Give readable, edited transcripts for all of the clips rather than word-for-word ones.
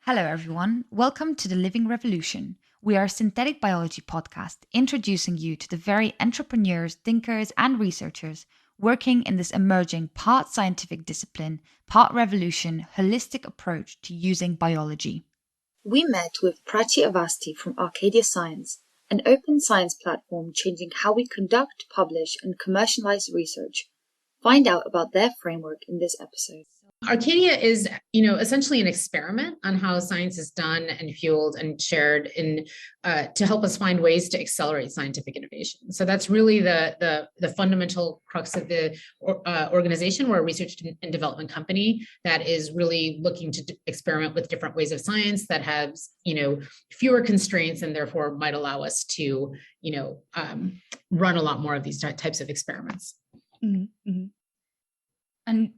Hello, everyone. Welcome to the Living Revolution. We are a synthetic biology podcast introducing you to the very entrepreneurs, thinkers, and researchers working in this emerging part scientific discipline, part revolution, holistic approach to using biology. We met with Prachee Avasthi from Arcadia Science, an open science platform changing how we conduct, publish, and commercialize research. Find out about their framework in this episode. Arcadia is, essentially an experiment on how science is done and fueled and shared to help us find ways to accelerate scientific innovation. So that's really the fundamental crux of the organization. We're a research and development company that is really looking to experiment with different ways of science that has, fewer constraints and therefore might allow us to, run a lot more of these types of experiments. Mm-hmm. And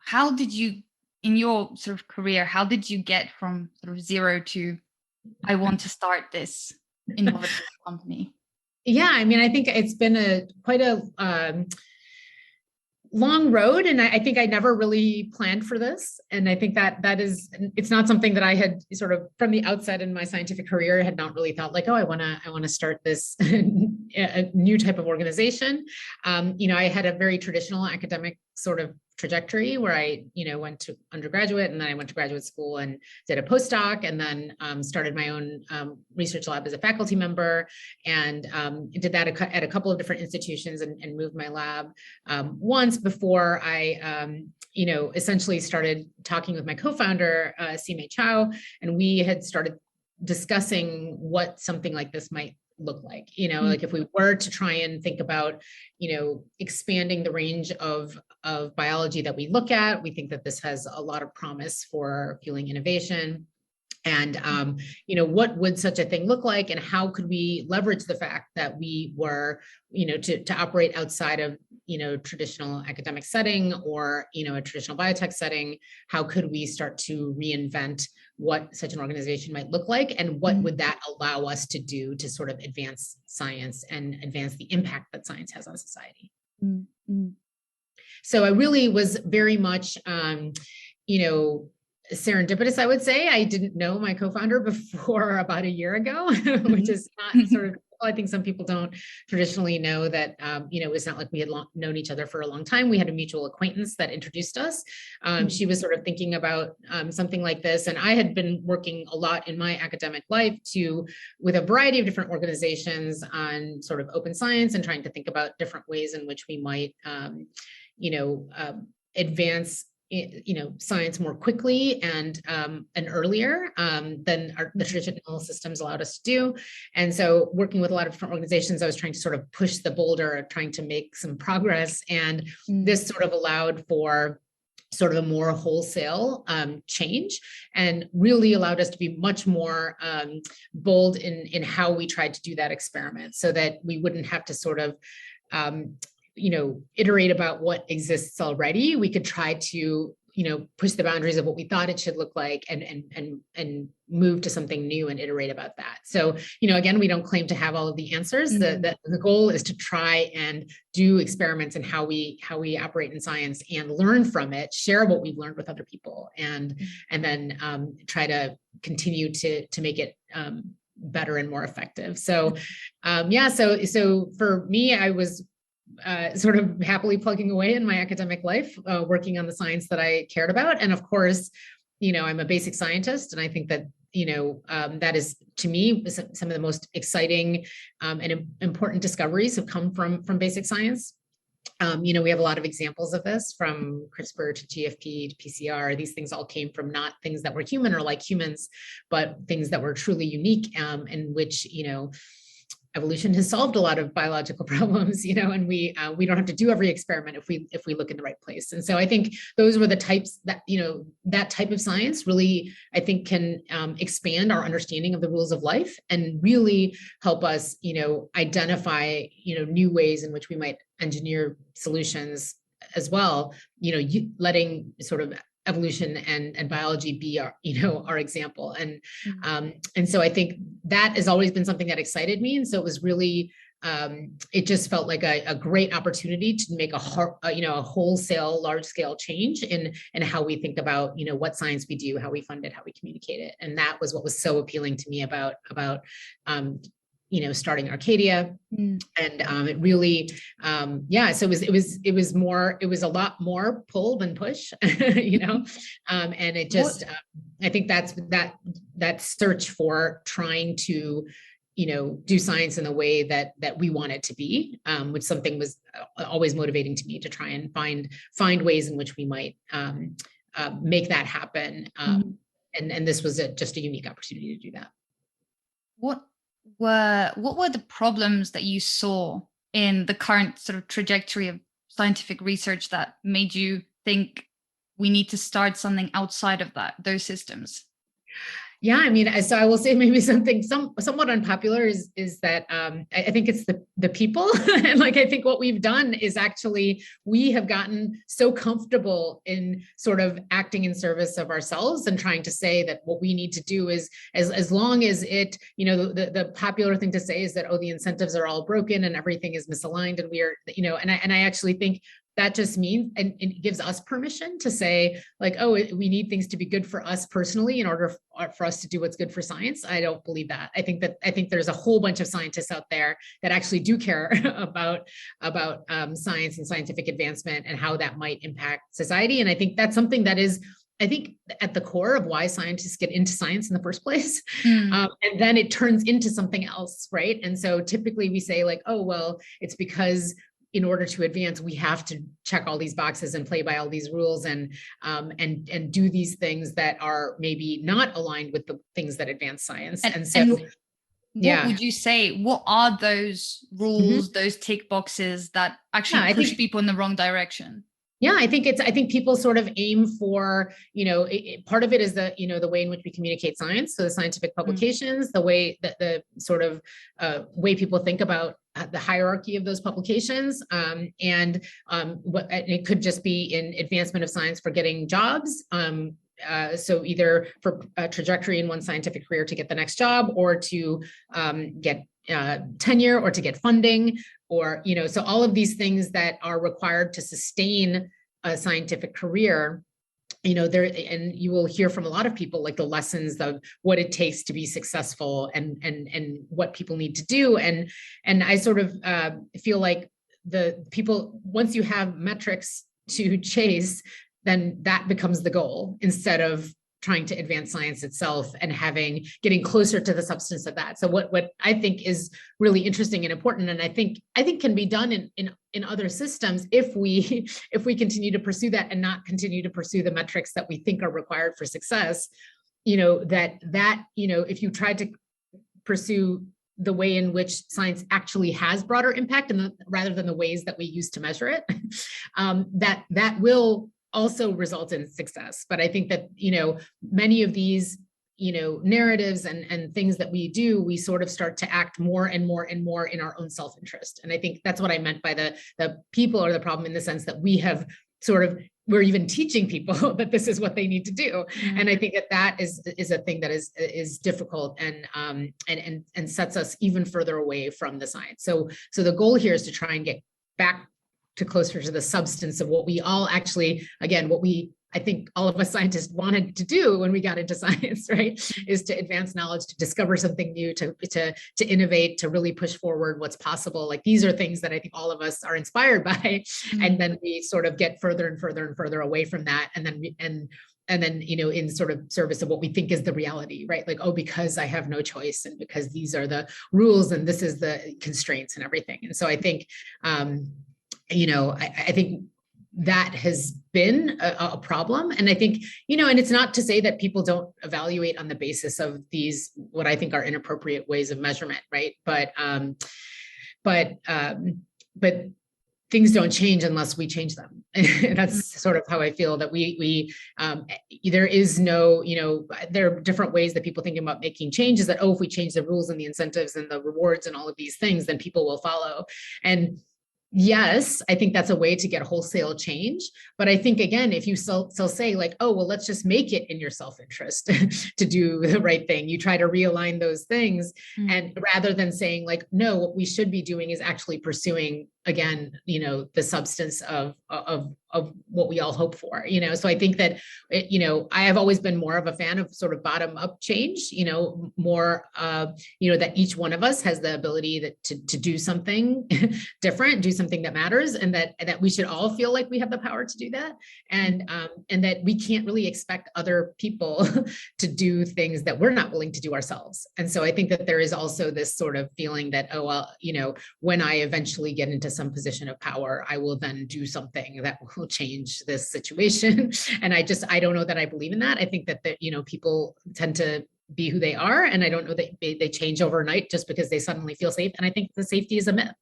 how did you, in your sort of career, how did you get from sort of zero to, I want to start this innovative company? Yeah, I mean, I think it's been quite a long road, and I think I never really planned for this. And I think it's not something that I had sort of from the outset in my scientific career had not really thought like, oh, I want to start this a new type of organization. I had a very traditional academic sort of trajectory where I, went to undergraduate, and then I went to graduate school and did a postdoc, and then started my own research lab as a faculty member, and did that at a couple of different institutions, and moved my lab once before I, essentially started talking with my co-founder, Sime Chow, and we had started discussing what something like this might look like, like if we were to try and think about, expanding the range of biology that we look at, we think that this has a lot of promise for fueling innovation. And, what would such a thing look like, and how could we leverage the fact that we were, to operate outside of, traditional academic setting or, a traditional biotech setting? How could we start to reinvent what such an organization might look like, and what would that allow us to do to sort of advance science and advance the impact that science has on society? Mm-hmm. So I really was very much, serendipitous, I would say. I didn't know my co-founder before about a year ago, which is not sort of, I think some people don't traditionally know that, it's not like we had known each other for a long time. We had a mutual acquaintance that introduced us. She was sort of thinking about something like this. And I had been working a lot in my academic life with a variety of different organizations on sort of open science and trying to think about different ways in which we might, advance science more quickly and earlier than the traditional systems allowed us to do. And so working with a lot of different organizations, I was trying to sort of push the boulder, trying to make some progress. And this sort of allowed for sort of a more wholesale change, and really allowed us to be much more bold in how we tried to do that experiment, so that we wouldn't have to sort of iterate about what exists already. We could try to, push the boundaries of what we thought it should look like, and move to something new and iterate about that. So, again, we don't claim to have all of the answers. The goal is to try and do experiments in how we operate in science, and learn from it, share what we've learned with other people, and then try to continue to make it better and more effective. So, so for me, I was sort of happily plugging away in my academic life, working on the science that I cared about. And of course, I'm a basic scientist, and I think that, that is, to me, some of the most exciting and important discoveries have come from basic science. We have a lot of examples of this, from CRISPR to GFP to PCR. These things all came from not things that were human or like humans, but things that were truly unique, in which, evolution has solved a lot of biological problems, and we don't have to do every experiment if we look in the right place. And so I think those were the types that, that type of science really, I think, can expand our understanding of the rules of life, and really help us, identify, new ways in which we might engineer solutions as well, letting sort of evolution and biology be our example. And so I think that has always been something that excited me. And so it was really it just felt like a great opportunity to make a wholesale, large scale change in how we think about, what science we do, how we fund it, how we communicate it. And that was what was so appealing to me about starting Arcadia. And it really, so it was a lot more pull than push, and it just, I think that search for trying to, do science in the way that we want it to be, which something was always motivating to me to try and find ways in which we might make that happen. And this was just a unique opportunity to do that. What were the problems that you saw in the current sort of trajectory of scientific research that made you think we need to start something outside of those systems? Yeah, I mean, so I will say maybe something somewhat unpopular is that I think it's the people. And like, I think what we've done is actually, we have gotten so comfortable in sort of acting in service of ourselves and trying to say that what we need to do is, as long as it, the popular thing to say is that, oh, the incentives are all broken and everything is misaligned, and we are, and I actually think that just means, and it gives us permission to say, like, oh, we need things to be good for us personally in order for us to do what's good for science. I don't believe that. I think there's a whole bunch of scientists out there that actually do care about science and scientific advancement and how that might impact society. And I think that's something that is, I think, at the core of why scientists get into science in the first place. And then it turns into something else, right? And so typically we say, like, oh, well, it's because in order to advance, we have to check all these boxes and play by all these rules and do these things that are maybe not aligned with the things that advance science. And so, what would you say? What are those rules, those tick boxes that actually push people in the wrong direction? Yeah, I think people sort of aim for, part of it is the way in which we communicate science. So the scientific publications, the way that the sort of way people think about the hierarchy of those publications. And it could just be in advancement of science for getting jobs. So either for a trajectory in one scientific career to get the next job, or to get tenure, or to get funding, or, so all of these things that are required to sustain a scientific career, there, and you will hear from a lot of people, like, the lessons of what it takes to be successful and what people need to do. And I sort of feel like the people, once you have metrics to chase, then that becomes the goal, instead of trying to advance science itself and getting closer to the substance of that. So what I think is really interesting and important, and I think can be done in other systems if we continue to pursue that and not continue to pursue the metrics that we think are required for success, if you try to pursue the way in which science actually has broader impact, and rather than the ways that we use to measure it, that will also result in success. But I think that, many of these, narratives and things that we do, we sort of start to act more and more and more in our own self-interest. And I think that's what I meant by the people are the problem, in the sense that we're even teaching people that this is what they need to do. And I think that is a thing that is difficult and sets us even further away from the science. So the goal here is to try and get back to closer to the substance of what we all actually, again, I think all of us scientists wanted to do when we got into science, right? Is to advance knowledge, to discover something new, to innovate, to really push forward what's possible. Like, these are things that I think all of us are inspired by. And then we sort of get further and further and further away from that. And then, in sort of service of what we think is the reality, right? Like, oh, because I have no choice, and because these are the rules, and this is the constraints and everything. And so I think, I think that has been a problem. And I think, and it's not to say that people don't evaluate on the basis of these, what I think are inappropriate ways of measurement, right? But things don't change unless we change them. That's sort of how I feel, that there is no, there are different ways that people think about making changes, that, oh, if we change the rules and the incentives and the rewards and all of these things, then people will follow. And Yes, I think that's a way to get wholesale change. But I think, again, if you still say like, oh, well, let's just make it in your self-interest to do the right thing, you try to realign those things. And rather than saying like, no, what we should be doing is actually pursuing, again, the substance of what we all hope for, so I think that, I have always been more of a fan of sort of bottom up change, more, that each one of us has the ability to do something different, do something that matters, and that we should all feel like we have the power to do that. And that we can't really expect other people to do things that we're not willing to do ourselves. And so I think that there is also this sort of feeling that, oh, well, when I eventually get into some position of power, I will then do something that will change this situation. And I don't know that I believe in that. I think that people tend to be who they are. And I don't know that they change overnight just because they suddenly feel safe. And I think the safety is a myth.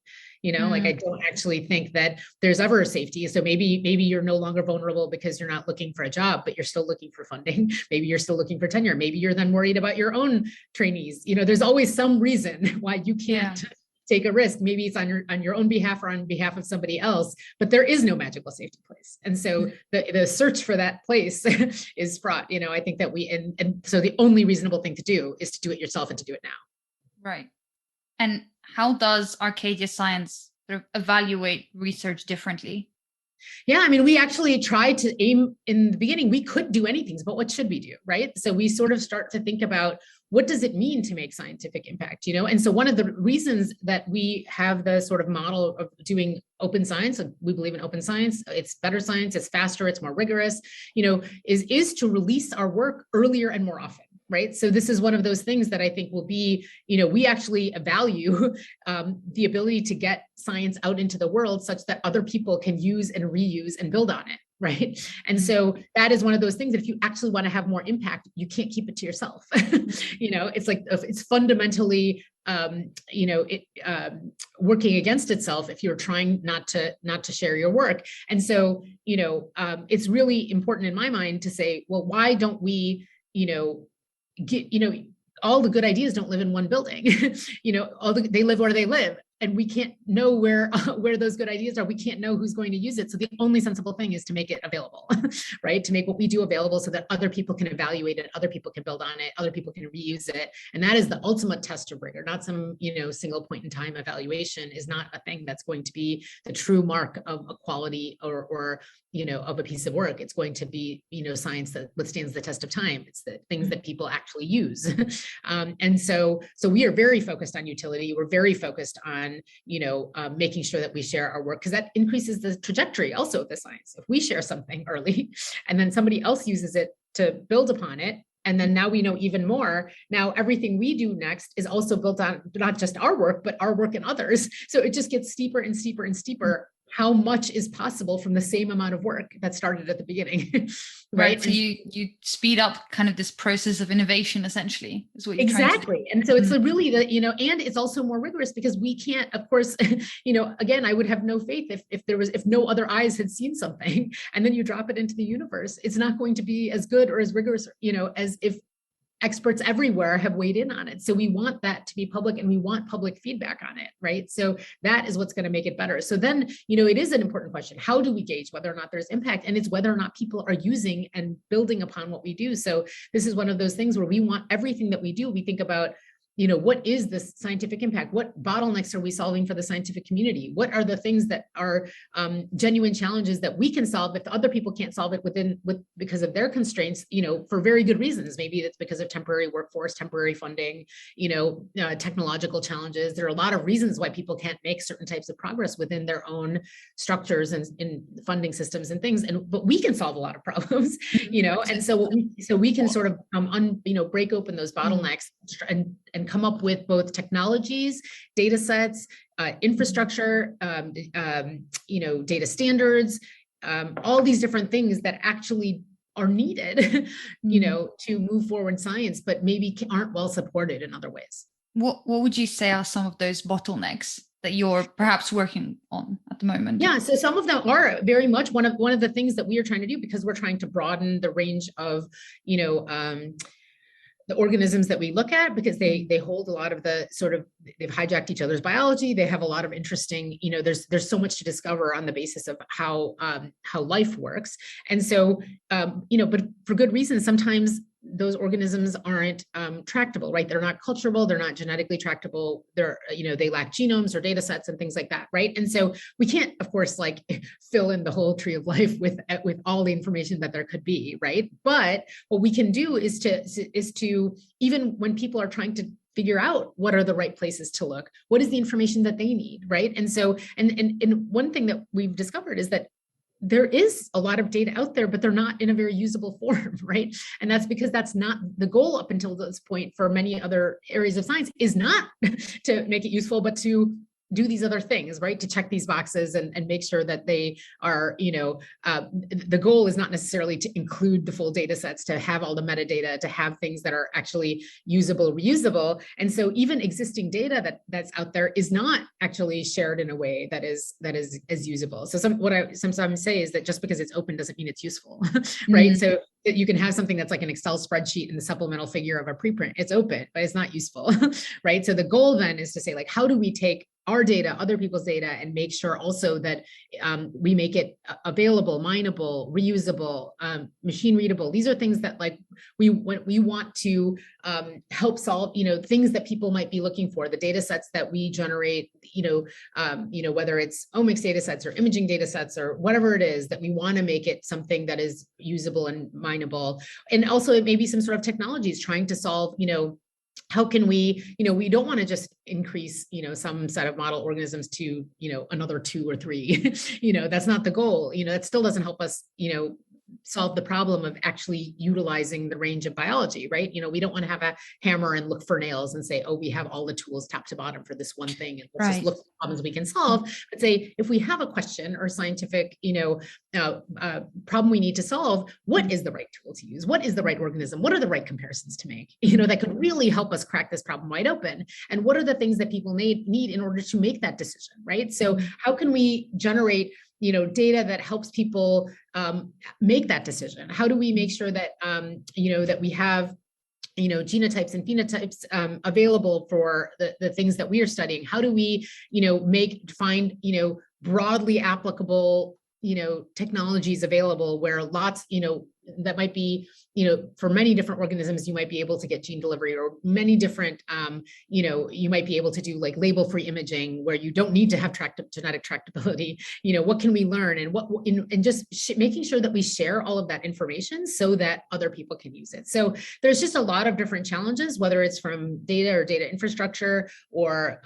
Like I don't actually think that there's ever a safety. So maybe you're no longer vulnerable because you're not looking for a job, but you're still looking for funding. Maybe you're still looking for tenure. Maybe you're then worried about your own trainees. There's always some reason why you can't take a risk. Maybe it's on your own behalf or on behalf of somebody else, but there is no magical safety place. And so the search for that place is fraught. I think that and so the only reasonable thing to do is to do it yourself and to do it now. Right. And how does Arcadia Science sort of evaluate research differently? Yeah, I mean, we actually tried to aim in the beginning, we could do anything, but what should we do, right? So we sort of start to think about what does it mean to make scientific impact, And so one of the reasons that we have the sort of model of doing open science, we believe in open science, it's better science, it's faster, it's more rigorous, is to release our work earlier and more often. Right. So this is one of those things that I think will be, we actually value the ability to get science out into the world such that other people can use and reuse and build on it. Right. And so that is one of those things that if you actually want to have more impact, you can't keep it to yourself. It's like it's fundamentally, working against itself if you're trying not to share your work. And so, it's really important in my mind to say, well, why don't we, get, all the good ideas don't live in one building. They live where they live. And we can't know where those good ideas are. We can't know who's going to use it. So the only sensible thing is to make it available, right? To make what we do available so that other people can evaluate it, other people can build on it, other people can reuse it. And that is the ultimate test of rigor, not some, single point in time evaluation is not a thing that's going to be the true mark of a quality or of a piece of work. It's going to be, science that withstands the test of time. It's the things that people actually use. And so we are very focused on utility. We're very focused on, making sure that we share our work because that increases the trajectory also of the science. If we share something early and then somebody else uses it to build upon it, and then now we know even more. Now everything we do next is also built on not just our work, but our work and others. So it just gets steeper and steeper and steeper. How much is possible from the same amount of work that started at the beginning, right? So you speed up kind of this process of innovation, essentially, is what you're exactly. trying to do. And so it's really and it's also more rigorous because we can't, of course, again, I would have no faith if no other eyes had seen something and then you drop it into the universe, it's not going to be as good or as rigorous, as if experts everywhere have weighed in on it. So we want that to be public and we want public feedback on it, right? So that is what's going to make it better. So then, it is an important question. How do we gauge whether or not there's impact? And it's whether or not people are using and building upon what we do. So this is one of those things where we want everything that we do, we think about, what is the scientific impact? What bottlenecks are we solving for the scientific community? What are the things that are genuine challenges that we can solve if other people can't solve it because of their constraints, for very good reasons. Maybe it's because of temporary workforce, temporary funding, technological challenges. There are a lot of reasons why people can't make certain types of progress within their own structures and in funding systems and things. But we can solve a lot of problems, and so we can sort of break open those bottlenecks and come up with both technologies, data sets, infrastructure, data standards, all these different things that actually are needed, to move forward science, but maybe aren't well supported in other ways. What would you say are some of those bottlenecks that you're perhaps working on at the moment? Yeah, so some of them are very much one of the things that we are trying to do because we're trying to broaden the range of, the organisms that we look at, because they hold a lot of the sort of, they've hijacked each other's biology. They have a lot of interesting, there's so much to discover on the basis of how life works. And so, but for good reason, sometimes those organisms aren't tractable, right? They're not culturable, they're not genetically tractable, they're, they lack genomes or data sets and things like that, right? And so we can't, of course, like fill in the whole tree of life with all the information that there could be, right? But what we can do is to even when people are trying to figure out what are the right places to look, what is the information that they need, right? And so, and one thing that we've discovered is that there is a lot of data out there, but they're not in a very usable form, right? And that's because that's not the goal up until this point for many other areas of science, is not to make it useful, but to do these other things, right? To check these boxes and make sure that they are, the goal is not necessarily to include the full data sets, to have all the metadata, to have things that are actually usable, reusable. And so even existing data that's out there is not actually shared in a way that is usable. So what I sometimes say is that just because it's open doesn't mean it's useful, right? Mm-hmm. So that you can have something that's like an Excel spreadsheet in the supplemental figure of a preprint. It's open, but it's not useful, right? So the goal then is to say, like, how do we take our data, other people's data, and make sure also that we make it available, mineable, reusable, machine readable. These are things that like we want to help solve, things that people might be looking for. The data sets that we generate, whether it's omics data sets or imaging data sets or whatever it is, that we want to make it something that is usable and mineable. And also it may be some sort of technologies trying to solve, how can we, we don't want to just increase, some set of model organisms to, another 2 or 3, that's not the goal. That still doesn't help us, solve the problem of actually utilizing the range of biology, right? We don't want to have a hammer and look for nails and say, oh, we have all the tools top to bottom for this one thing, and let's just look for problems we can solve. But say, if we have a question or scientific, problem we need to solve, what is the right tool to use? What is the right organism? What are the right comparisons to make, that could really help us crack this problem wide open? And what are the things that people need in order to make that decision, right? So how can we generate data that helps people make that decision? How do we make sure that, that we have, genotypes and phenotypes available for the things that we are studying? How do we, find, broadly applicable, technologies available where lots, that might be, for many different organisms, you might be able to get gene delivery, or many different, you might be able to do like label-free imaging where you don't need to have genetic tractability. What can we learn, and just making sure that we share all of that information so that other people can use it. So there's just a lot of different challenges, whether it's from data or data infrastructure or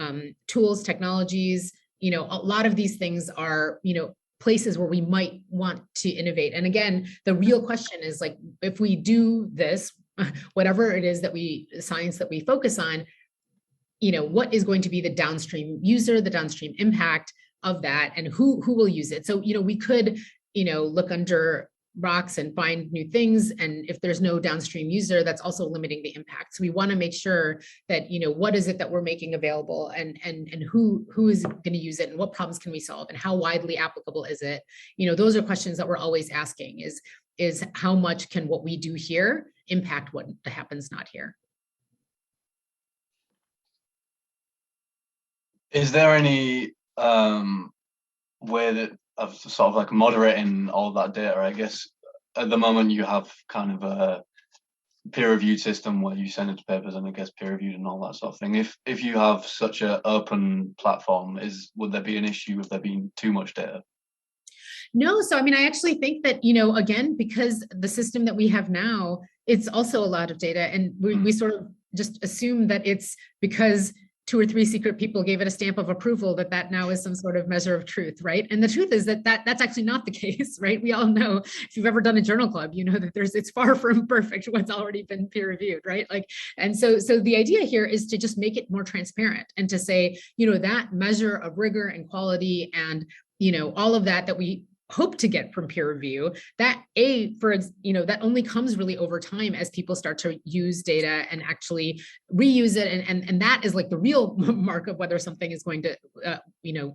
tools, technologies. A lot of these things are, places where we might want to innovate. And again, the real question is, like, if we do this, whatever it is science that we focus on, what is going to be the downstream user, the downstream impact of that, and who will use it? So, we could, look under rocks and find new things. And if there's no downstream user, that's also limiting the impact. So we want to make sure that, what is it that we're making available, and who is going to use it, and what problems can we solve, and how widely applicable is it? Those are questions that we're always asking, is how much can what we do here impact what happens not here? Is there any way that of sort of like moderating all that data? I guess at the moment you have kind of a peer-reviewed system where you send it to papers and it gets peer-reviewed and all that sort of thing. If you have such an open platform, would there be an issue with there being too much data? No. So, I actually think that, again, because the system that we have now, it's also a lot of data, and we sort of just assume that it's because 2 or 3 secret people gave it a stamp of approval that now is some sort of measure of truth, right? And the truth is that's actually not the case, right? We all know, if you've ever done a journal club, that it's far from perfect what's already been peer reviewed, right? And so the idea here is to just make it more transparent, and to say, that measure of rigor and quality and, all of that we hope to get from peer review, that that only comes really over time as people start to use data and actually reuse it. And that is like the real mark of whether something is going to,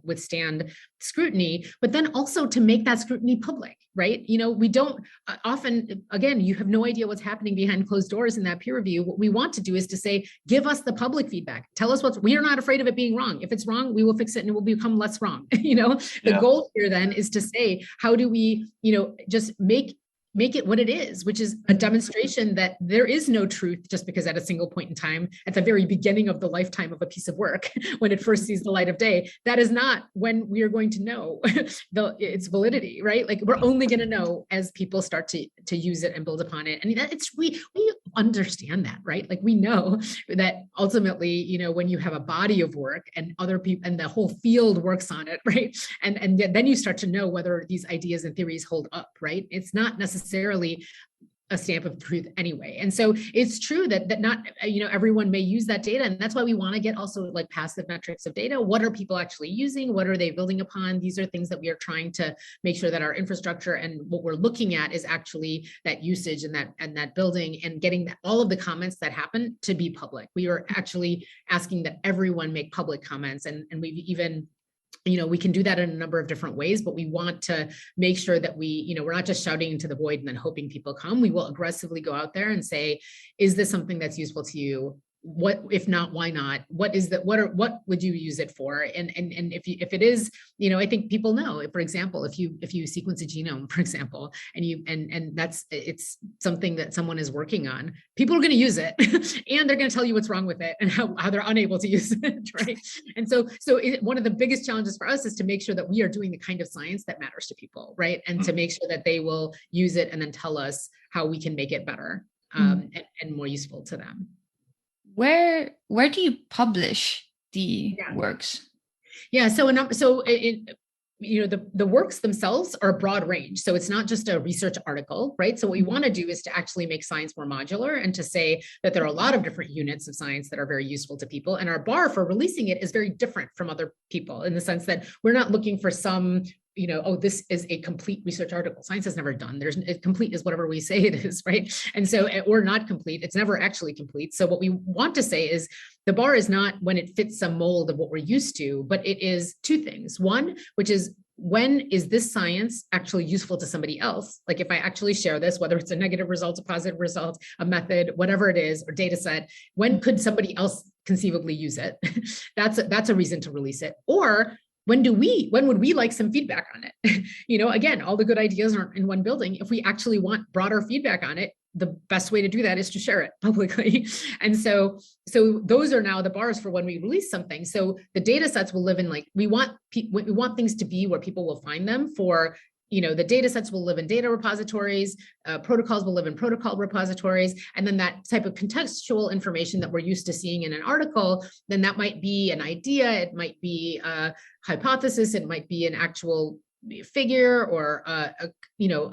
withstand scrutiny, but then also to make that scrutiny public, right? We don't often, again, you have no idea what's happening behind closed doors in that peer review. What we want to do is to say, give us the public feedback. Tell us we are not afraid of it being wrong. If it's wrong, we will fix it and it will become less wrong. The goal here then is to say, how do we, just make it what it is, which is a demonstration that there is no truth just because at a single point in time, at the very beginning of the lifetime of a piece of work, when it first sees the light of day, that is not when we are going to know its validity, right? Like we're only going to know as people start to use it and build upon it. And we understand that, right? Like we know that ultimately, when you have a body of work and other people and the whole field works on it, right? And then you start to know whether these ideas and theories hold up, right? It's not necessarily a stamp of truth anyway. And so it's true that not, everyone may use that data. And that's why we want to get also like passive metrics of data. What are people actually using? What are they building upon? These are things that we are trying to make sure that our infrastructure and what we're looking at is actually that usage and that building and getting all of the comments that happen to be public. We are actually asking that everyone make public comments. And we've even we can do that in a number of different ways, but we want to make sure that we're not just shouting into the void and then hoping people come. We will aggressively go out there and say, is this something that's useful to you? What, if not, why not? What is that? What would you use it for? And if it is, I think people know, for example, if you sequence a genome, for example, and it's something that someone is working on, people are going to use it and they're going to tell you what's wrong with it and how they're unable to use it, right? And so one of the biggest challenges for us is to make sure that we are doing the kind of science that matters to people, right? And to make sure that they will use it and then tell us how we can make it better and more useful to them. Where do you publish the works? Yeah, so the works themselves are a broad range. So it's not just a research article, right? So what we want to do is to actually make science more modular and to say that there are a lot of different units of science that are very useful to people. And our bar for releasing it is very different from other people in the sense that we're not looking for some this is a complete research article. Science has never done. Complete is whatever we say it is, right? And so, or not complete, it's never actually complete. So what we want to say is the bar is not when it fits some mold of what we're used to, but it is two things. One, which is when is this science actually useful to somebody else? Like if I actually share this, whether it's a negative result, a positive result, a method, whatever it is, or data set, when could somebody else conceivably use it? That's a reason to release it. Or when would we like some feedback on it? Again, all the good ideas aren't in one building. If we actually want broader feedback on it, the best way to do that is to share it publicly. And so those are now the bars for when we release something. So the data sets will live in we want things to be where people will find them for, the data sets will live in data repositories, protocols will live in protocol repositories, and then that type of contextual information that we're used to seeing in an article, then that might be an idea, it might be a hypothesis, it might be an actual figure or a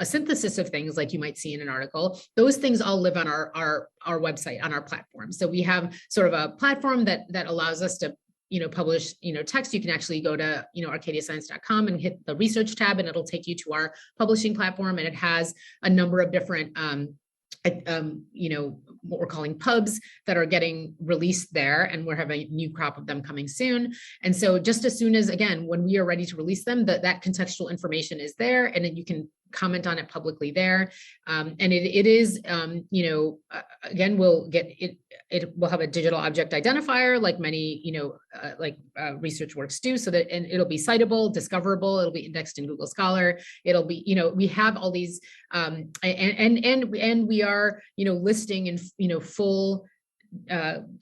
synthesis of things like you might see in an article. Those things all live on our website, on our platform. So we have sort of a platform that allows us to publish, text. You can actually go to, arcadiascience.com and hit the research tab and it'll take you to our publishing platform. And it has a number of different, what we're calling pubs that are getting released there. And we're having a new crop of them coming soon. And so just as soon as, again, when we are ready to release them, that contextual information is there and then you can comment on it publicly there. And it is, again, we'll get it. It will have a digital object identifier like many, research works do, so that and it'll be citable, discoverable. It'll be indexed in Google Scholar. It'll be, we have all these, and we are, listing in, full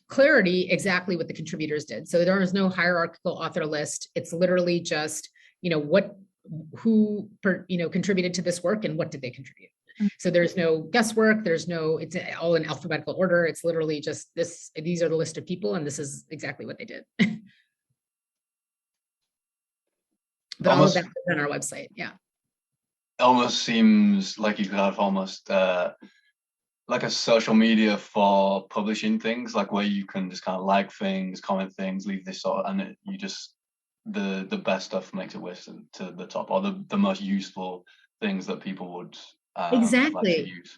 clarity exactly what the contributors did. So there is no hierarchical author list. It's literally just, who contributed to this work and what did they contribute. So there's no guesswork, it's all in alphabetical order. It's literally just these are the list of people and this is exactly what they did. But all of that is on our website, yeah. Almost seems like you could have almost like a social media for publishing things, like where you can just kind of like things, comment things, leave this sort, and you just the best stuff makes its way to the top, or the most useful things that people would like to Exactly. use.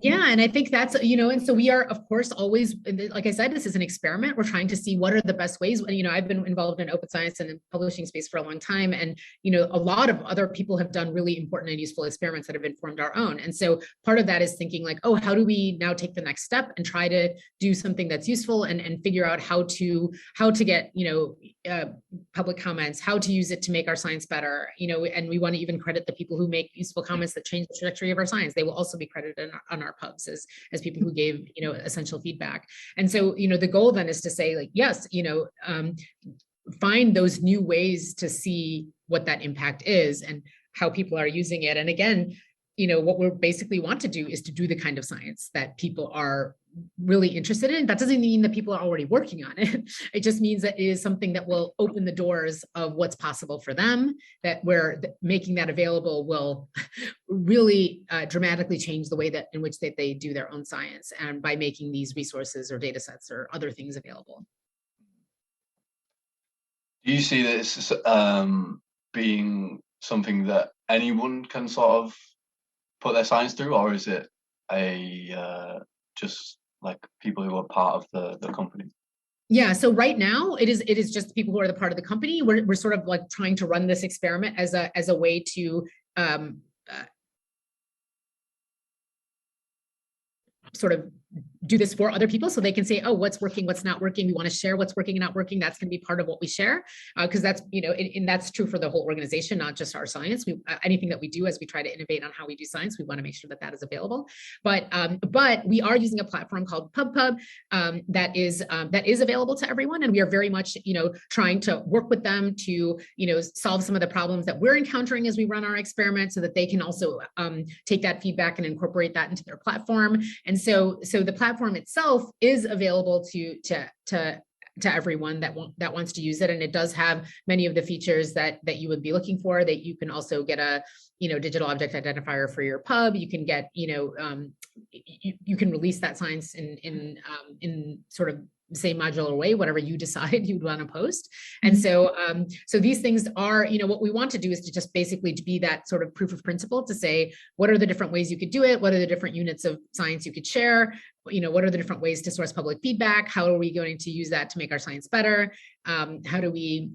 Yeah. And I think that's, you know, and so we are, of course, always, like I said, this is an experiment. We're trying to see what are the best ways. And, you know, I've been involved in open science and in publishing space for a long time. And, you know, a lot of other people have done really important and useful experiments that have informed our own. And so part of that is thinking like, oh, how do we now take the next step and try to do something that's useful and figure out how to get, you know, public comments, how to use it to make our science better, you know, and we want to even credit the people who make useful comments that change the trajectory of our science. They will also be credited on our pubs as people who gave, you know, essential feedback. And so, you know, the goal then is to say like, yes, you know, find those new ways to see what that impact is and how people are using it. And again, you know, what we basically want to do is to do the kind of science that people are really interested in. That doesn't mean that people are already working on it. It just means that it is something that will open the doors of what's possible for them, that we're making that available will really dramatically change the way that in which they do their own science, and by making these resources or data sets or other things available. Do you see this being something that anyone can sort of put their science through, or is it a just like people who are part of the company? Yeah, so right now it is just people who are the part of the company. We're sort of like trying to run this experiment as a way to sort of do this for other people so they can say, oh, what's working, what's not working. We want to share what's working and not working. That's going to be part of what we share, because that's, you know, and that's true for the whole organization, not just our science. Anything that we do as we try to innovate on how we do science, we want to make sure that that is available. But we are using a platform called PubPub that is available to everyone, and we are very much, you know, trying to work with them to, you know, solve some of the problems that we're encountering as we run our experiments, so that they can also take that feedback and incorporate that into their platform. And so the platform itself is available to everyone that wants to use it, and it does have many of the features that you would be looking for. That you can also get a, you know, digital object identifier for your pub. You can get, you know, you can release that science in sort of the same modular way, whatever you decide you'd want to post. And so these things are, you know, what we want to do is to just basically to be that sort of proof of principle, to say, what are the different ways you could do it? What are the different units of science you could share? You know, what are the different ways to source public feedback? How are we going to use that to make our science better? How do we,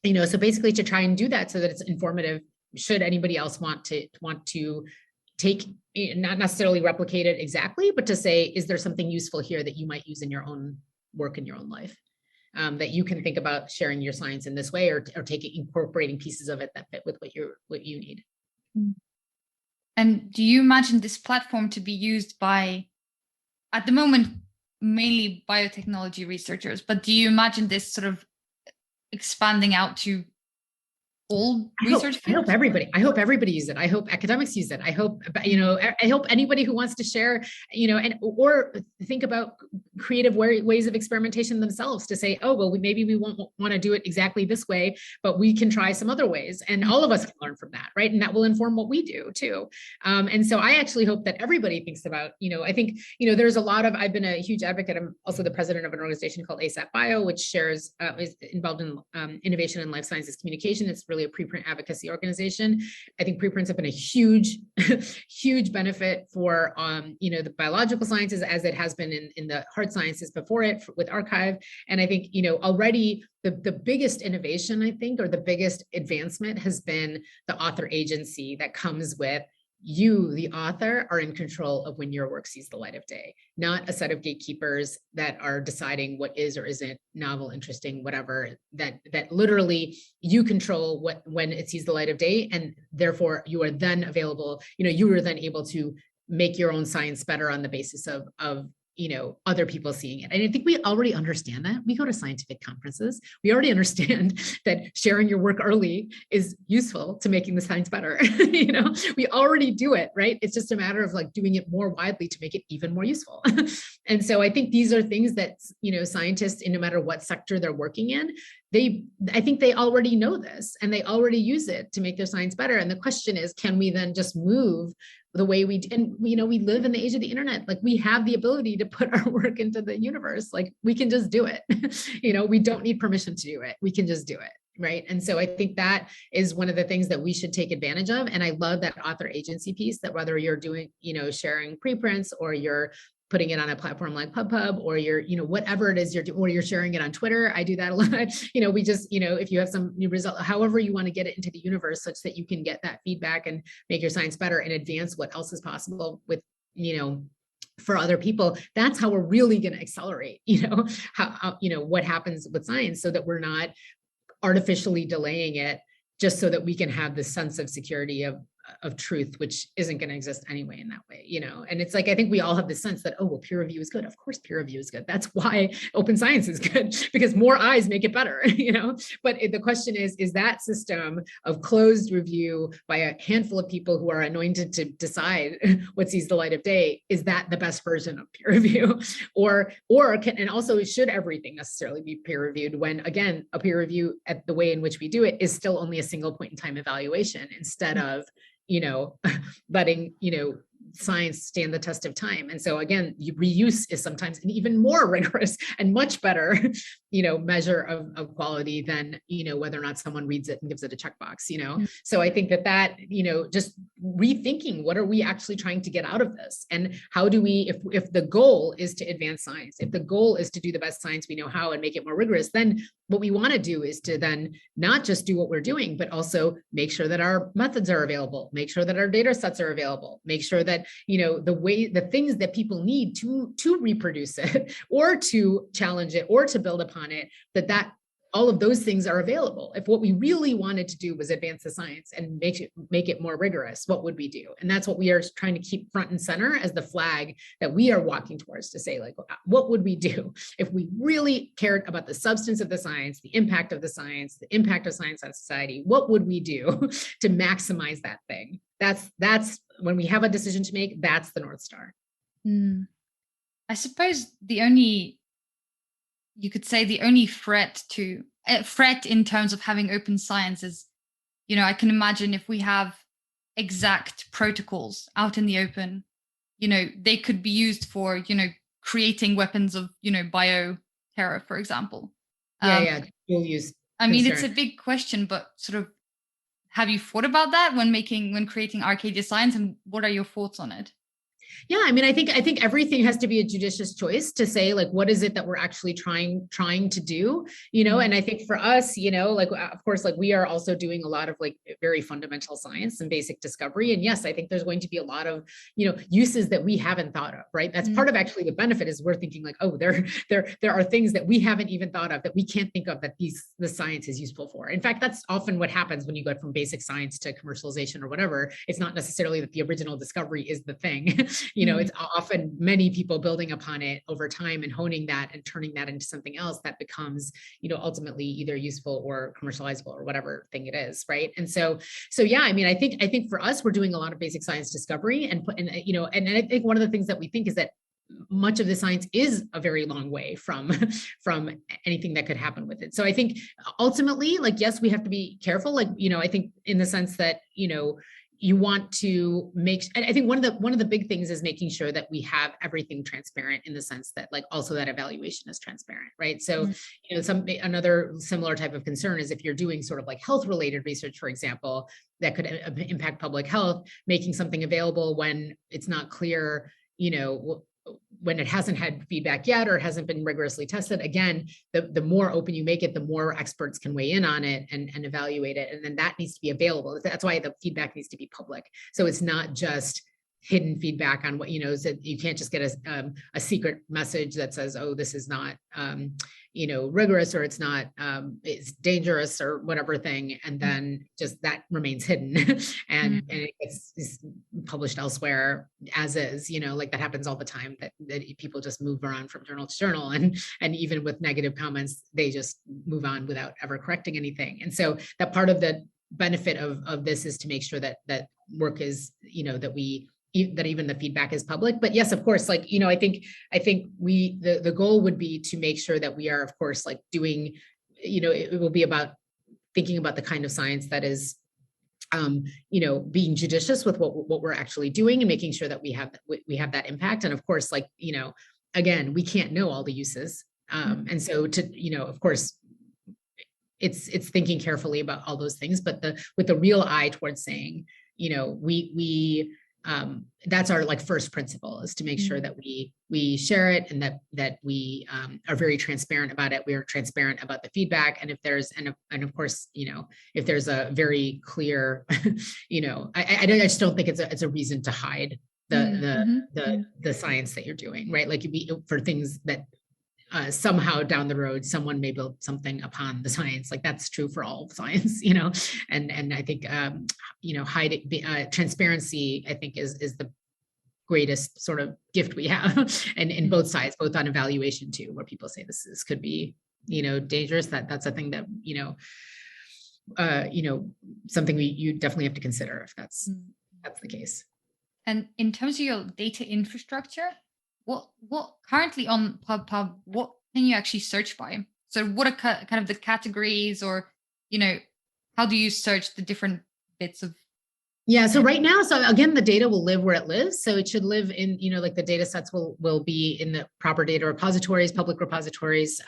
you know, so basically to try and do that so that it's informative, should anybody else want to take, not necessarily replicate it exactly, but to say, is there something useful here that you might use in your own work in your own life, that you can think about sharing your science in this way, or incorporating pieces of it that fit with what you need. And do you imagine this platform to be used by, at the moment, mainly biotechnology researchers, but do you imagine this sort of expanding out to all research fields? I hope everybody uses it. I hope academics use it. I hope, you know, I hope anybody who wants to share, you know, and or think about creative ways of experimentation themselves, to say, oh, well, maybe we won't want to do it exactly this way, but we can try some other ways, and all of us can learn from that, right? And that will inform what we do too. And so I actually hope that everybody thinks about, you know, I think, you know, there's a lot of, I've been a huge advocate. I'm also the president of an organization called ASAP Bio, which shares, is involved in innovation and life sciences communication. It's really a preprint advocacy organization. I think preprints have been a huge, huge benefit for, you know, the biological sciences, as it has been in the hard sciences before it with arXiv. And I think, you know, already the biggest innovation, I think, or the biggest advancement has been the author agency that comes with you, the author, are in control of when your work sees the light of day, not a set of gatekeepers that are deciding what is or isn't novel, interesting, whatever, that literally you control when it sees the light of day. And therefore you are then available, you know, you are then able to make your own science better on the basis of you know, other people seeing it. And I think we already understand that. We go to scientific conferences. We already understand that sharing your work early is useful to making the science better. You know, we already do it, right? It's just a matter of like doing it more widely to make it even more useful. And so I think these are things that, you know, scientists, in no matter what sector they're working in, I think they already know this, and they already use it to make their science better. And the question is, can we then just move the way and you know, we live in the age of the internet. Like, we have the ability to put our work into the universe. Like, we can just do it. You know, we don't need permission to do it. We can just do it. right? And so I think that is one of the things that we should take advantage of. And I love that author agency piece, that whether you're doing, sharing preprints, or you're putting it on a platform like PubPub, or you're, whatever it is you're doing, or you're sharing it on Twitter. I do that a lot. We just, if you have some new result, however you want to get it into the universe such that you can get that feedback and make your science better and advance what else is possible with, for other people, that's how we're really going to accelerate, how, what happens with science, so that we're not artificially delaying it just so that we can have this sense of security of truth, which isn't going to exist anyway in that way, and it's like, I think we all have this sense that, oh, well, peer review is good. Of course, peer review is good. That's why open science is good, because more eyes make it better, but the question is that system of closed review by a handful of people who are anointed to decide what sees the light of day, is that the best version of peer review? And also, should everything necessarily be peer reviewed, when, again, a peer review, at the way in which we do it, is still only a single point in time evaluation, instead of letting, science stand the test of time. And so again, reuse is sometimes an even more rigorous and much better, measure of quality than, whether or not someone reads it and gives it a checkbox, So I think that, just rethinking, what are we actually trying to get out of this? And how do we, if the goal is to advance science, if the goal is to do the best science we know how and make it more rigorous, then what we want to do is to then not just do what we're doing, but also make sure that our methods are available, make sure that our data sets are available, make sure that, the things that people need to reproduce it, or to challenge it, or to build upon it, that all of those things are available. If what we really wanted to do was advance the science and make it more rigorous, what would we do? And that's what we are trying to keep front and center as the flag that we are walking towards, to say, like, what would we do if we really cared about the substance of the science, the impact of the science, the impact of science on society? What would we do to maximize that thing? That's when we have a decision to make, that's the North Star. I suppose you could say the only threat in terms of having open science is, I can imagine if we have exact protocols out in the open, they could be used for, creating weapons of, bioterror, for example. Dual use. I mean, it's a big question, but sort of, have you thought about that when creating Arcadia Science, and what are your thoughts on it? Yeah, I mean, I think everything has to be a judicious choice to say, like, what is it that we're actually trying to do, and I think for us, like, of course, like, we are also doing a lot of, like, very fundamental science and basic discovery. And yes, I think there's going to be a lot of, uses that we haven't thought of, right? That's part of actually the benefit, is we're thinking like, oh, there are things that we haven't even thought of, that we can't think of, that the science is useful for. In fact, that's often what happens when you go from basic science to commercialization or whatever. It's not necessarily that the original discovery is the thing. It's often many people building upon it over time and honing that and turning that into something else that becomes, ultimately either useful or commercializable or whatever thing it is, right? And so yeah, I mean, I think for us, we're doing a lot of basic science discovery, and I think one of the things that we think is that much of the science is a very long way from anything that could happen with it. So I think ultimately, like, yes, we have to be careful, like, I think in the sense that, you want to I think one of the big things is making sure that we have everything transparent, in the sense that, like, also that evaluation is transparent, right? So, another similar type of concern is if you're doing sort of like health related research, for example, that could impact public health, making something available when it's not clear, when it hasn't had feedback yet, or it hasn't been rigorously tested. Again, the more open you make it, the more experts can weigh in on it and evaluate it. And then that needs to be available. That's why the feedback needs to be public. So it's not just hidden feedback on what, so you can't just get a secret message that says, oh, this is not, rigorous, or it's not, it's dangerous, or whatever thing. And then just that remains hidden and it's published elsewhere as is, like that happens all the time, that people just move around from journal to journal, and even with negative comments, they just move on without ever correcting anything. And so that part of the benefit of this is to make sure that work is, that even the feedback is public. But yes, of course, like, I think the goal would be to make sure that we are, of course, like doing, it will be about thinking about the kind of science that is, being judicious with what we're actually doing, and making sure that we have that impact. And of course, like, again, we can't know all the uses. And so of course, it's thinking carefully about all those things, but with the real eye towards saying, we that's our like first principle, is to make sure that we share it, and that we are very transparent about it. We are transparent about the feedback, and if there's and of course, if there's a very clear, I just don't think it's a reason to hide the science that you're doing, right? Like for things that somehow down the road, someone may build something upon the science. Like that's true for all science, and I think, hiding, transparency, I think is the greatest sort of gift we have. And in both sides, both on evaluation too, where people say this could be, dangerous, that's a thing that, something you definitely have to consider if that's the case. And in terms of your data infrastructure, what currently on PubPub, what can you actually search by? So what are kind of the categories, or, how do you search the different bits of? Yeah. So right now, so again, the data will live where it lives. So it should live in, like the data sets will be in the proper data repositories, public repositories,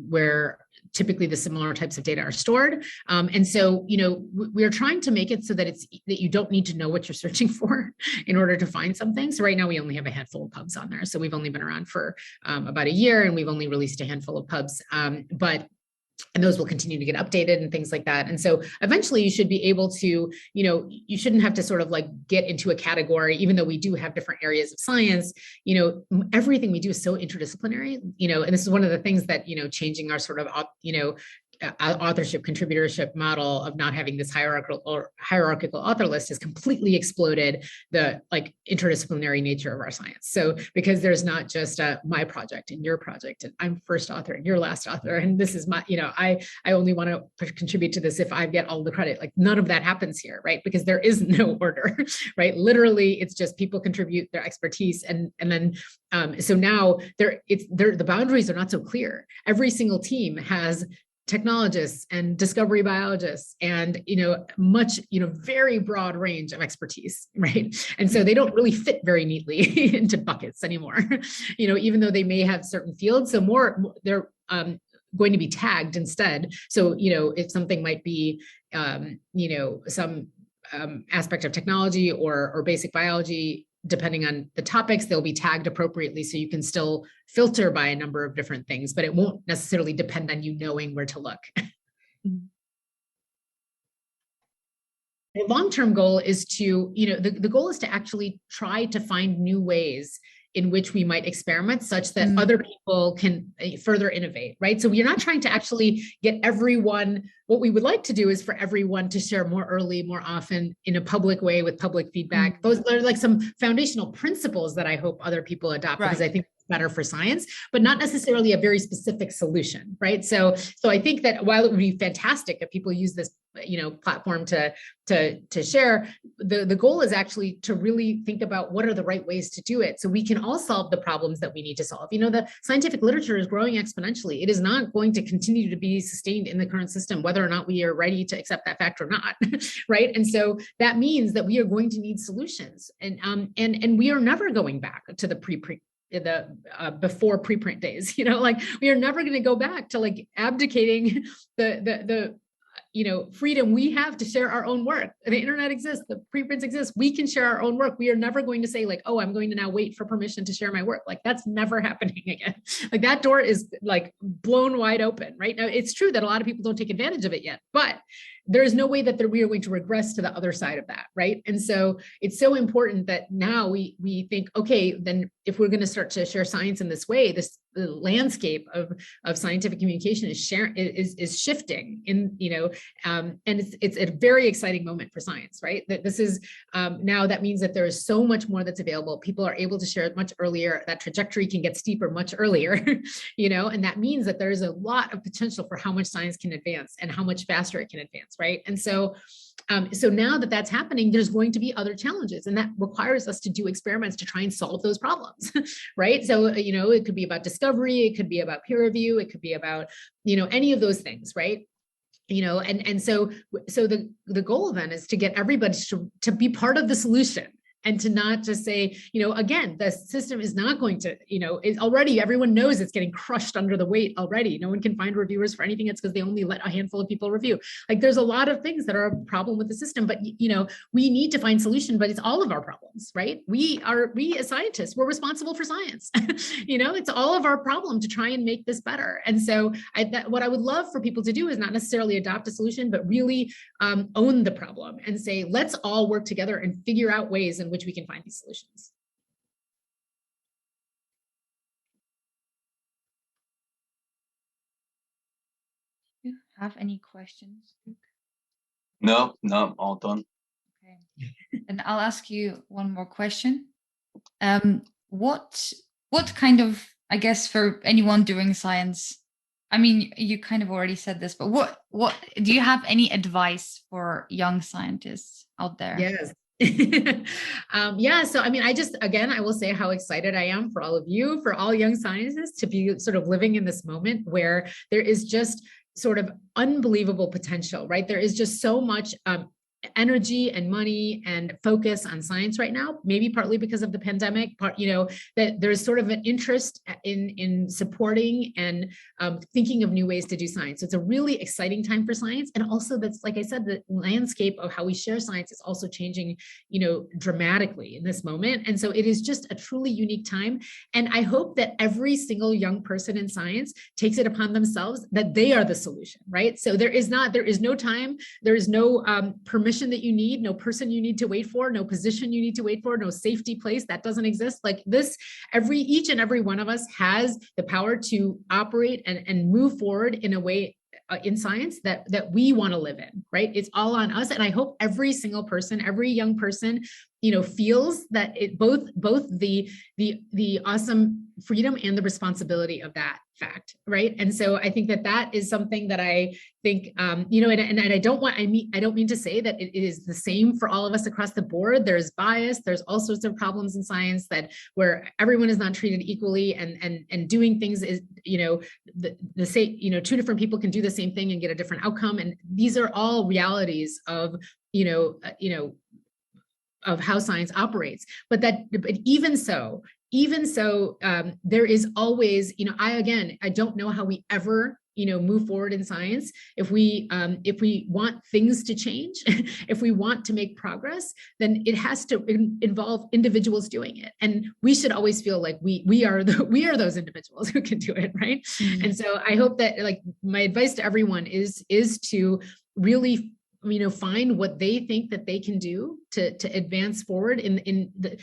where typically the similar types of data are stored. And so, we're trying to make it so that that you don't need to know what you're searching for in order to find something. So right now we only have a handful of pubs on there. So we've only been around for about a year, and we've only released a handful of pubs. And those will continue to get updated and things like that. And so eventually you should be able to, you shouldn't have to sort of like get into a category, even though we do have different areas of science. Everything we do is so interdisciplinary, and this is one of the things that, changing our sort of, authorship contributorship model of not having this hierarchical author list has completely exploded the like interdisciplinary nature of our science. So because there's not just my project and your project, and I'm first author and you're last author, and this is my, I only want to contribute to this if I get all the credit. Like none of that happens here, right? Because there is no order, right? Literally, it's just people contribute their expertise, and then so now the boundaries are not so clear. Every single team has technologists and discovery biologists and, very broad range of expertise, right? And so they don't really fit very neatly into buckets anymore, even though they may have certain fields. So they're going to be tagged instead. So, if something might be, some aspect of technology or basic biology, depending on the topics, they'll be tagged appropriately. So you can still filter by a number of different things, but it won't necessarily depend on you knowing where to look. The long-term goal is to, the goal is to actually try to find new ways in which we might experiment such that other people can further innovate, right? So we're not trying to actually get everyone. What we would like to do is for everyone to share more early, more often in a public way with public feedback. Those are like some foundational principles that I hope other people adopt, because I think it's better for science, but not necessarily a very specific solution, right? So I think that while it would be fantastic if people use this, platform to share, the goal is actually to really think about what are the right ways to do it so we can all solve the problems that we need to solve. The scientific literature is growing exponentially. It is not going to continue to be sustained in the current system, whether or not we are ready to accept that fact or not, right? And so that means that we are going to need solutions, and we are never going back to the before preprint days. We are never going to go back to like abdicating the freedom we have to share our own work. The internet exists, the preprints exist, we can share our own work. We are never going to say like, oh, I'm going to now wait for permission to share my work. Like that's never happening again. Like that door is like blown wide open, right? Now it's true that a lot of people don't take advantage of it yet, but there is no way that we are going to regress to the other side of that, right? And so it's so important that now we think, okay, then if we're going to start to share science in this way, the landscape of scientific communication is shifting and it's a very exciting moment for science, right? That this is now that means that there is so much more that's available. People are able to share it much earlier. That trajectory can get steeper much earlier, and that means that there is a lot of potential for how much science can advance and how much faster it can advance, right? And so now that that's happening, there's going to be other challenges, and that requires us to do experiments to try and solve those problems, right? So, it could be about discovery, it could be about peer review, it could be about, any of those things, right? And so the goal then is to get everybody to be part of the solution, and to not just say, again, the system is not going to, already everyone knows it's getting crushed under the weight already. No one can find reviewers for anything. It's because they only let a handful of people review. Like, there's a lot of things that are a problem with the system, but we need to find solution, but it's all of our problems, right? We as scientists, we're responsible for science. It's all of our problem to try and make this better. And so what I would love for people to do is not necessarily adopt a solution, but really own the problem and say, let's all work together and figure out ways in which we can find these solutions. Do you have any questions? No, all done. Okay. And I'll ask you one more question. What kind of, I guess, for anyone doing science, I mean, you kind of already said this, but what do you have any advice for young scientists out there? Yes. So, I mean, I will say how excited I am for all of you, for all young scientists to be sort of living in this moment where there is just sort of unbelievable potential, right? There is just so much energy and money and focus on science right now, maybe partly because of the pandemic, that there's sort of an interest in supporting and thinking of new ways to do science. So it's a really exciting time for science. And also that's, like I said, the landscape of how we share science is also changing, dramatically in this moment. And so it is just a truly unique time. And I hope that every single young person in science takes it upon themselves that they are the solution, right? So there is no time, there is no permission that you need, no person you need to wait for, no position you need to wait for, no safety place that doesn't exist. Like this, each and every one of us has the power to operate and move forward in a way in science that we want to live in, right? It's all on us. And I hope every single person, every young person, feels that it both the awesome freedom and the responsibility of that fact, right? And so I think that is something that I think, and I don't mean to say that it is the same for all of us across the board. There's bias, there's all sorts of problems in science where everyone is not treated equally, and doing things is, the same, two different people can do the same thing and get a different outcome. And these are all realities of, of how science operates. But even so, there is always, I don't know how we ever, move forward in science if we want things to change, if we want to make progress, then it has to involve individuals doing it. And we should always feel like we are those individuals who can do it, right? Mm-hmm. And so I hope that, like, my advice to everyone is to really find what they think that they can do to advance forward in the,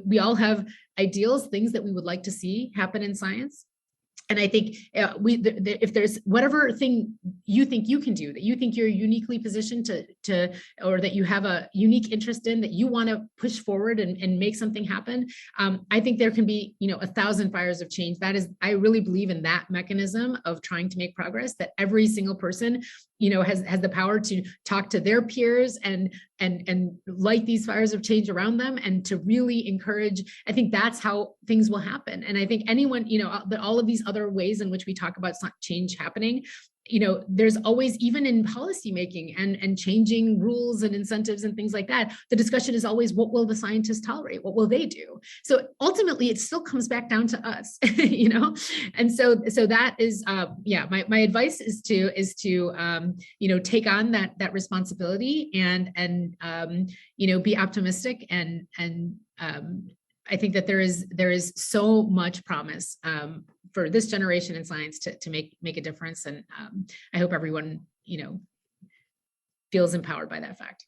we all have ideals, things that we would like to see happen in science. And I think if there's whatever thing you think you can do, that you think you're uniquely positioned to, or that you have a unique interest in, that you want to push forward and make something happen, I think there can be, 1,000 fires of change. I really believe in that mechanism of trying to make progress, that every single person, has the power to talk to their peers and light these fires of change around them, and to really encourage. I think that's how things will happen. And I think anyone, all of these other ways in which we talk about change happening, there's always, even in policy making and changing rules and incentives and things like that, the discussion is always, what will the scientists tolerate? What will they do? So ultimately, it still comes back down to us, And so that is, my advice is to take on that responsibility and be optimistic and I think that there is so much promise for this generation in science to make a difference, and I hope everyone feels empowered by that fact.